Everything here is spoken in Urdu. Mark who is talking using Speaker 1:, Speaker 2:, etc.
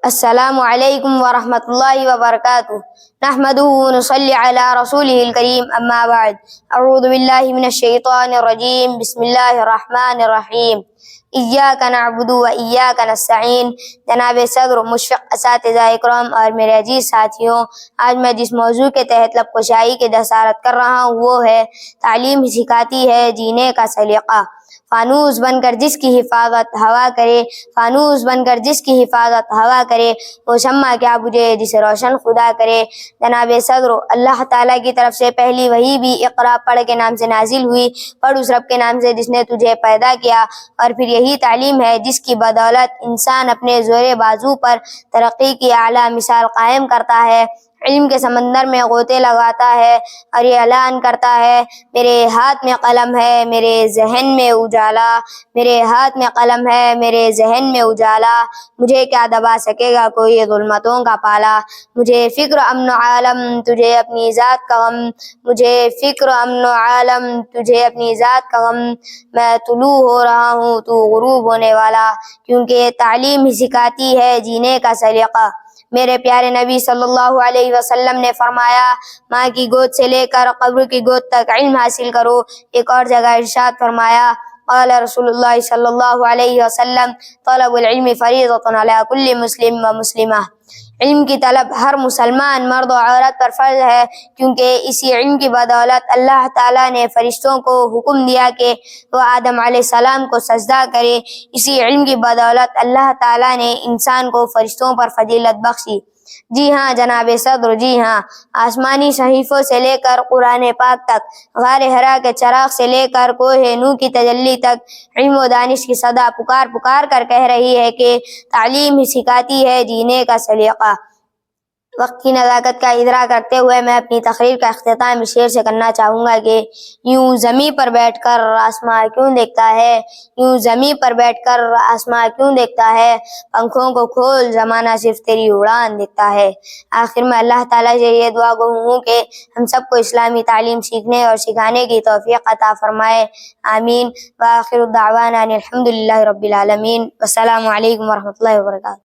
Speaker 1: السلام علیکم ورحمۃ اللہ وبرکاتہ نحمدہ ونصلی علی رسولہ الکریم اما بعد اعوذ باللہ من الشیطان الرجیم بسم اللہ الرحمن الرحیم ایاک نعبد و ایاک نستعین۔ جناب صدر، مشفق اساتذہ اکرام اور میرے عزیز ساتھیوں، آج میں جس موضوع کے تحت لب کشائی کی جسارت کر رہا ہوں وہ ہے تعلیم سکھاتی ہے جینے کا سلیقہ۔ فانوس بن کر جس کی حفاظت ہوا کرے، فانوس بن کر جس کی حفاظت ہوا کرے، وہ شمع کیا بجھے جسے روشن خدا کرے۔ جناب صدر، اللہ تعالیٰ کی طرف سے پہلی وحی بھی اقرا پڑھ کے نام سے نازل ہوئی، پڑھ اس رب کے نام سے جس نے تجھے پیدا کیا۔ اور پھر یہی تعلیم ہے جس کی بدولت انسان اپنے زور بازو پر ترقی کی اعلیٰ مثال قائم کرتا ہے، علم کے سمندر میں غوطے لگاتا ہے اور یہ اعلان کرتا ہے میرے ہاتھ میں قلم ہے میرے ذہن میں اجالا، میرے ہاتھ میں قلم ہے میرے ذہن میں اجالا، مجھے کیا دبا سکے گا کوئی ظلمتوں کا پالا۔ مجھے فکر امن و عالم تجھے اپنی ذات کا غم، مجھے فکر امن و عالم تجھے اپنی ذات کا غم، میں طلوع ہو رہا ہوں تو غروب ہونے والا، کیونکہ تعلیم ہی سکھاتی ہے جینے کا سلیقہ۔ میرے پیارے نبی صلی اللہ علیہ وسلم نے فرمایا ماں کی گود سے لے کر قبر کی گود تک علم حاصل کرو۔ ایک اور جگہ ارشاد فرمایا قال رسول اللہ صلی اللہ علیہ وسلم طلب العلم فریضۃ علی کل مسلم و مسلمہ۔ علم کی طلب ہر مسلمان مرد و عورت پر فرض ہے، کیونکہ اسی علم کی بدولت اللہ تعالیٰ نے فرشتوں کو حکم دیا کہ وہ آدم علیہ السلام کو سجدہ کرے۔ اسی علم کی بدولت اللہ تعالیٰ نے انسان کو فرشتوں پر فضیلت بخشی۔ جی ہاں جناب صدر، جی ہاں، آسمانی صحیفوں سے لے کر قرآن پاک تک، غار حرا کے چراغ سے لے کر کوہ نور کی تجلی تک، علم و دانش کی صدا پکار پکار کر کہہ رہی ہے کہ تعلیم ہی سکھاتی ہے جینے کا سلیقہ۔ وقت کی نزاکت کا ادراک رکھتے ہوئے میں اپنی تقریر کا اختتام اس شعر سے کرنا چاہوں گا کہ یوں زمیں پر بیٹھ کر آسماں کیوں دیکھتا ہے، یوں زمیں پر بیٹھ کر آسماں کیوں دیکھتا ہے، پنکھوں کو کھول زمانہ صرف تیری اڑان دیکھتا ہے۔ آخر میں اللہ تعالیٰ سے یہ دعا گو ہوں کہ ہم سب کو اسلامی تعلیم سیکھنے اور سکھانے کی توفیق عطا فرمائے، آمین۔ وآخر دعوانا ان الحمد للہ رب العالمین۔ والسلام علیکم ورحمۃ اللہ وبرکاتہ۔